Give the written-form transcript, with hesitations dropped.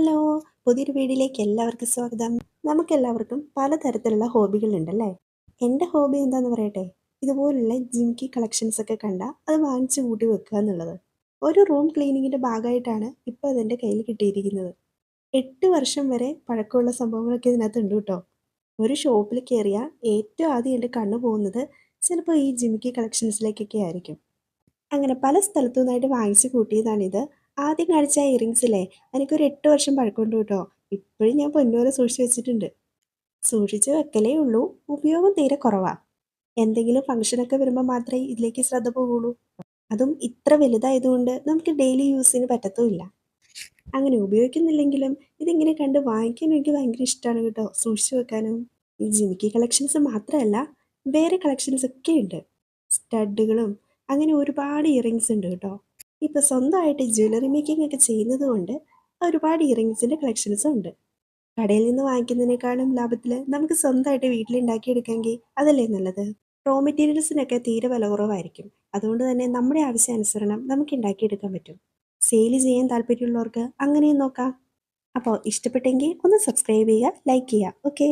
Hello! പുതിയൊരു വീഡിയോയിലേക്ക് എല്ലാവർക്കും സ്വാഗതം. നമുക്കെല്ലാവർക്കും പലതരത്തിലുള്ള ഹോബികളുണ്ടല്ലേ? എൻ്റെ ഹോബി എന്താന്ന് പറയട്ടെ? ഇതുപോലുള്ള ജിമിക്കി കളക്ഷൻസ് ഒക്കെ കണ്ടാ അത് വാങ്ങിച്ച് കൂട്ടി വെക്കുക എന്നുള്ളത്. ഒരു റൂം ക്ലീനിങ്ങിൻ്റെ ഭാഗമായിട്ടാണ് ഇപ്പോൾ അതെൻ്റെ കയ്യിൽ കിട്ടിയിരിക്കുന്നത്. 8 വർഷം വരെ പഴക്കമുള്ള സംഭവങ്ങളൊക്കെ ഇതിനകത്തുണ്ട് കേട്ടോ. ഒരു ഷോപ്പിൽ കയറിയാൽ ഏറ്റവും ആദ്യം എൻ്റെ കണ്ണ് പോകുന്നത് ചിലപ്പോൾ ഈ ജിമിക്കി കളക്ഷൻസിലേക്കൊക്കെ ആയിരിക്കും. അങ്ങനെ പല സ്ഥലത്തു നിന്നായിട്ട് വാങ്ങിച്ച് കൂട്ടിയതാണിത്. ആദ്യം കാണിച്ച ആ ഇയറിങ്സില്ലേ, എനിക്കൊരു 8 വർഷം പഴക്കമുണ്ട് കേട്ടോ. ഇപ്പോഴും ഞാൻ പൊന്നുപോലെ സൂക്ഷിച്ച് വെച്ചിട്ടുണ്ട്. സൂക്ഷിച്ച് വെക്കലേ ഉള്ളൂ, ഉപയോഗം തീരെ കുറവാ. എന്തെങ്കിലും ഫംഗ്ഷനൊക്കെ വരുമ്പോൾ മാത്രമേ ഇതിലേക്ക് ശ്രദ്ധ പോകുള്ളൂ. അതും ഇത്ര വലുതായതുകൊണ്ട് നമുക്ക് ഡെയിലി യൂസിന് പറ്റത്തുമില്ല. അങ്ങനെ ഉപയോഗിക്കുന്നില്ലെങ്കിലും ഇതിങ്ങനെ കണ്ട് വാങ്ങിക്കാൻ എനിക്ക് ഭയങ്കര ഇഷ്ടമാണ് കേട്ടോ, സൂക്ഷിച്ച് വെക്കാനും. ഈ ജിമിക്കി കളക്ഷൻസ് മാത്രമല്ല, വേറെ കളക്ഷൻസ് ഒക്കെ ഉണ്ട്. സ്റ്റഡുകളും അങ്ങനെ ഒരുപാട് ഇയറിങ്സ് ഉണ്ട് കേട്ടോ. ഇപ്പോൾ സ്വന്തമായിട്ട് ജ്വല്ലറി മേക്കിംഗ് ഒക്കെ ചെയ്യുന്നത് കൊണ്ട് ഒരുപാട് ഇയറിങ്സിൻ്റെ കളക്ഷൻസും ഉണ്ട്. കടയിൽ നിന്ന് വാങ്ങിക്കുന്നതിനേക്കാളും ലാഭത്തിൽ നമുക്ക് സ്വന്തമായിട്ട് വീട്ടിലുണ്ടാക്കിയെടുക്കാമെങ്കിൽ അതല്ലേ നല്ലത്. റോ മെറ്റീരിയൽസിനൊക്കെ തീരെ വില കുറവായിരിക്കും. അതുകൊണ്ട് തന്നെ നമ്മുടെ ആവശ്യാനുസരണം നമുക്ക് ഉണ്ടാക്കിയെടുക്കാൻ പറ്റും. സെയിൽ ചെയ്യാൻ താല്പര്യമുള്ളവർക്ക് അങ്ങനെയും നോക്കാം. അപ്പോൾ ഇഷ്ടപ്പെട്ടെങ്കിൽ ഒന്ന് സബ്സ്ക്രൈബ് ചെയ്യുക, ലൈക്ക് ചെയ്യുക. ഓക്കെ.